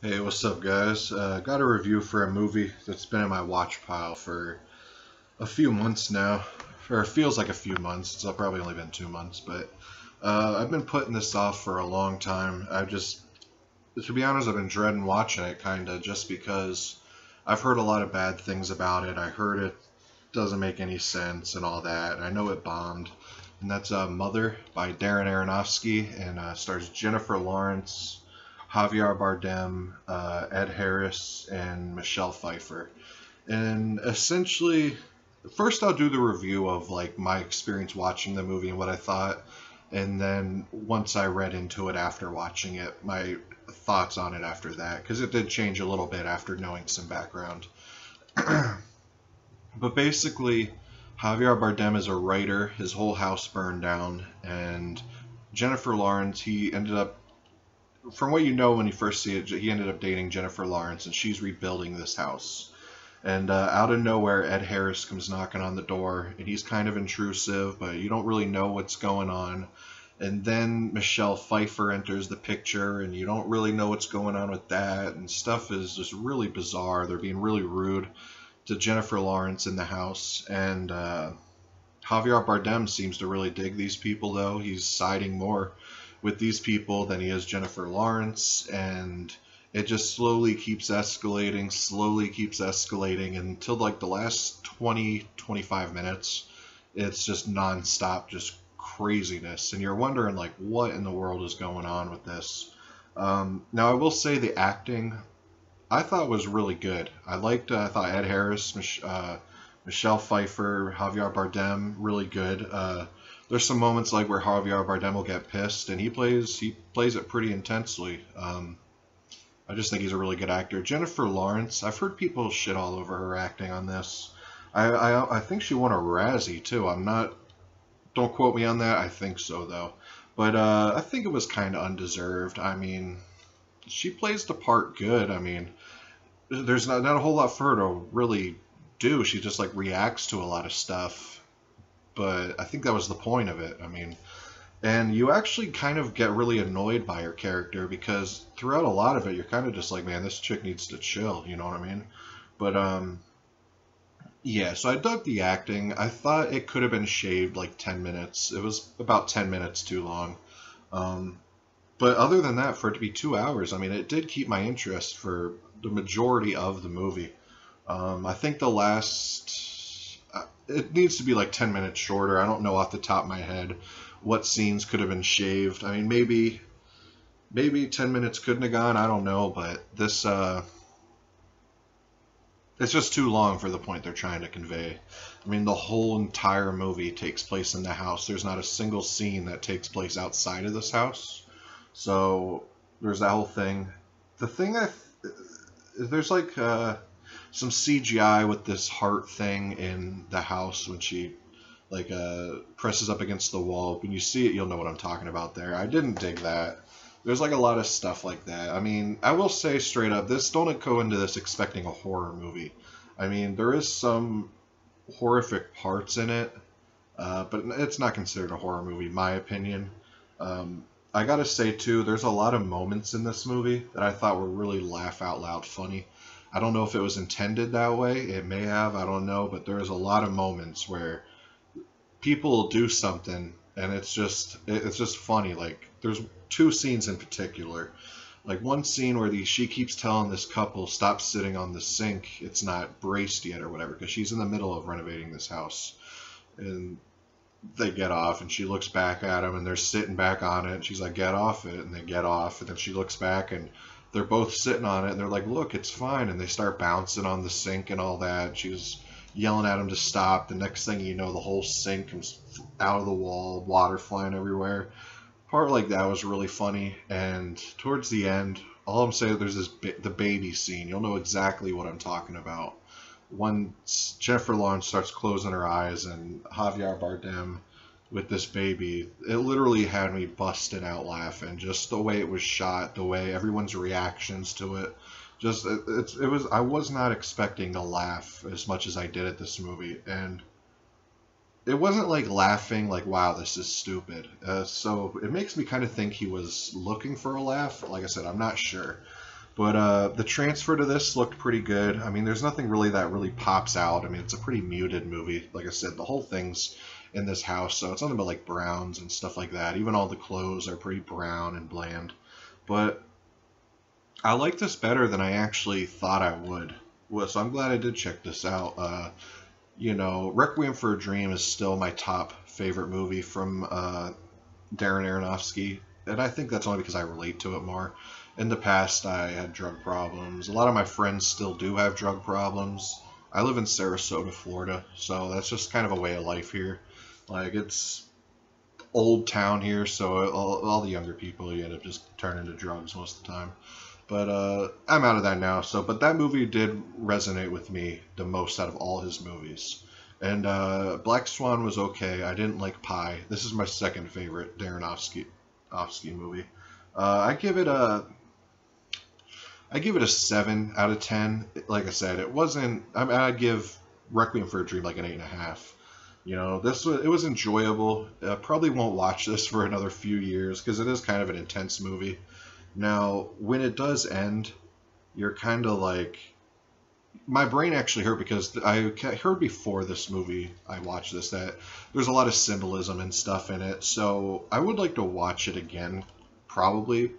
Hey, what's up, guys? Got a review for a movie that's been in my watch pile for a few months now. Or it feels like a few months. It's probably only been 2 months, but I've been putting this off for a long time. To be honest, I've been dreading watching it, kinda, just because I've heard a lot of bad things about it. I heard it doesn't make any sense and all that, and I know it bombed. And that's Mother by Darren Aronofsky, and stars Jennifer Lawrence, Javier Bardem, Ed Harris, and Michelle Pfeiffer. And essentially, first I'll do the review of like my experience watching the movie and what I thought, and then once I read into it after watching it, my thoughts on it after that, because it did change a little bit after knowing some background. But basically, Javier Bardem is a writer. His whole house burned down, and Jennifer Lawrence, he ended up, from what you know when you first see it, he ended up dating Jennifer Lawrence, and she's rebuilding this house. And out of nowhere, Ed Harris comes knocking on the door, and he's kind of intrusive, but you don't really know what's going on. And then Michelle Pfeiffer enters the picture, and you don't really know what's going on with that, and stuff is just really bizarre. They're being really rude to Jennifer Lawrence in the house, and Javier Bardem seems to really dig these people, though. He's siding more with these people than he is Jennifer Lawrence, and it just slowly keeps escalating until like the last 25 minutes. It's just nonstop, just craziness, and you're wondering like what in the world is going on with this. Now I will say the acting I thought was really good. I thought Ed Harris, Michelle Pfeiffer, Javier Bardem, really good. There's some moments like where Javier Bardem will get pissed, and he plays it pretty intensely. I just think he's a really good actor. Jennifer Lawrence, I've heard people shit all over her acting on this. I think she won a Razzie too. Don't quote me on that. I think so though, but I think it was kind of undeserved. I mean, she plays the part good. I mean, there's not a whole lot for her to really do. She just like reacts to a lot of stuff, but I think that was the point of it. I mean, and you actually kind of get really annoyed by her character because throughout a lot of it, you're kind of just like, man, this chick needs to chill. You know what I mean? But yeah. So I dug the acting. I thought it could have been shaved like 10 minutes. It was about 10 minutes too long. But other than that, for it to be 2 hours, I mean, it did keep my interest for the majority of the movie. I think it needs to be like 10 minutes shorter. I don't know off the top of my head what scenes could have been shaved. I mean, maybe 10 minutes couldn't have gone. I don't know, but this, it's just too long for the point they're trying to convey. I mean, the whole entire movie takes place in the house. There's not a single scene that takes place outside of this house. So there's that whole thing. There's like some CGI with this heart thing in the house when she like presses up against the wall. When you see it, you'll know what I'm talking about there. I didn't dig that. There's like a lot of stuff like that. I mean, I will say straight up, don't go into this expecting a horror movie. I mean, there is some horrific parts in it, but it's not considered a horror movie, in my opinion. I gotta say too, there's a lot of moments in this movie that I thought were really laugh out loud funny. I don't know if it was intended that way. It may have, I don't know, but there's a lot of moments where people will do something and it's just funny. Like there's two scenes in particular. Like one scene where she keeps telling this couple, stop sitting on the sink, it's not braced yet or whatever, because she's in the middle of renovating this house. And they get off, and she looks back at them, and they're sitting back on it, and she's like, get off it, and they get off, and then she looks back, and they're both sitting on it, and they're like, look, it's fine, and they start bouncing on the sink and all that. She's yelling at them to stop. The next thing you know, the whole sink comes out of the wall, water flying everywhere. Part like that was really funny, and towards the end, all I'm saying, there's the baby scene. You'll know exactly what I'm talking about. Once Jennifer Lawrence starts closing her eyes and Javier Bardem with this baby, it literally had me busting out laughing. Just the way it was shot, the way everyone's reactions to it. I was not expecting to laugh as much as I did at this movie, and it wasn't like laughing like, wow, this is stupid. So it makes me kind of think he was looking for a laugh. Like I said, I'm not sure. But the transfer to this looked pretty good. I mean, there's nothing really that really pops out. I mean, it's a pretty muted movie. Like I said, the whole thing's in this house, so it's nothing but like browns and stuff like that. Even all the clothes are pretty brown and bland. But I like this better than I actually thought I would. Well, so I'm glad I did check this out. You know, Requiem for a Dream is still my top favorite movie from Darren Aronofsky, and I think that's only because I relate to it more. In the past, I had drug problems. A lot of my friends still do have drug problems. I live in Sarasota, Florida, so that's just kind of a way of life here. Like, it's old town here, so all the younger people, you end up just turning to drugs most of the time. But I'm out of that now. But that movie did resonate with me the most out of all his movies. And Black Swan was okay. I didn't like Pi. This is my second favorite Darren Aronofsky movie. I give it a 7 out of 10. Like I said, it wasn't. I mean, I'd give Requiem for a Dream like an 8.5. You know, it was enjoyable. Probably won't watch this for another few years because it is kind of an intense movie. Now, when it does end, you're kind of like, my brain actually hurt because I heard before this movie, I watched this, that there's a lot of symbolism and stuff in it. So I would like to watch it again, probably.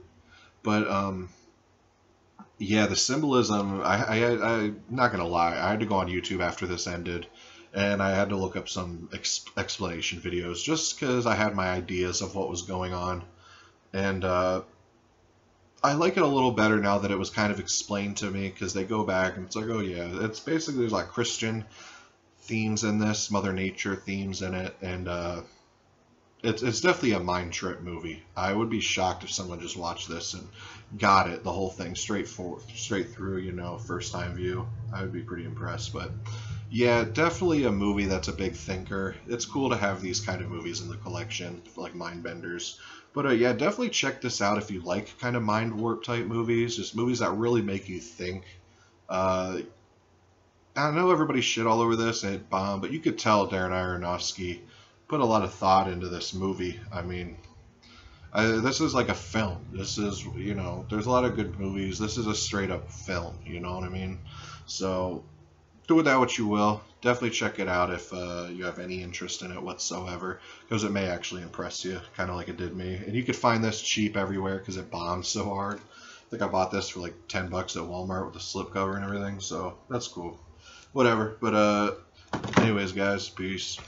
But yeah, the symbolism, I'm not going to lie, I had to go on YouTube after this ended, and I had to look up some explanation videos just because I had my ideas of what was going on. And I like it a little better now that it was kind of explained to me, because they go back and it's like, oh yeah, it's basically, there's like Christian themes in this, Mother Nature themes in it, and it's definitely a mind trip movie. I would be shocked if someone just watched this and got it, the whole thing, straight through, you know, first time view. I would be pretty impressed. But yeah, definitely a movie that's a big thinker. It's cool to have these kind of movies in the collection, like mind benders. But yeah, definitely check this out if you like kind of mind warp type movies, just movies that really make you think. I know everybody shit all over this and it bombed, but you could tell Darren Aronofsky put a lot of thought into this movie. I mean, this is like a film. This is, you know, there's a lot of good movies. This is a straight up film, you know what I mean? So do with that what you will. Definitely check it out if you have any interest in it whatsoever, because it may actually impress you, kind of like it did me. And you could find this cheap everywhere because it bombed so hard. I think I bought this for like $10 at Walmart with the slipcover and everything, so that's cool. Whatever. But anyways, guys, peace.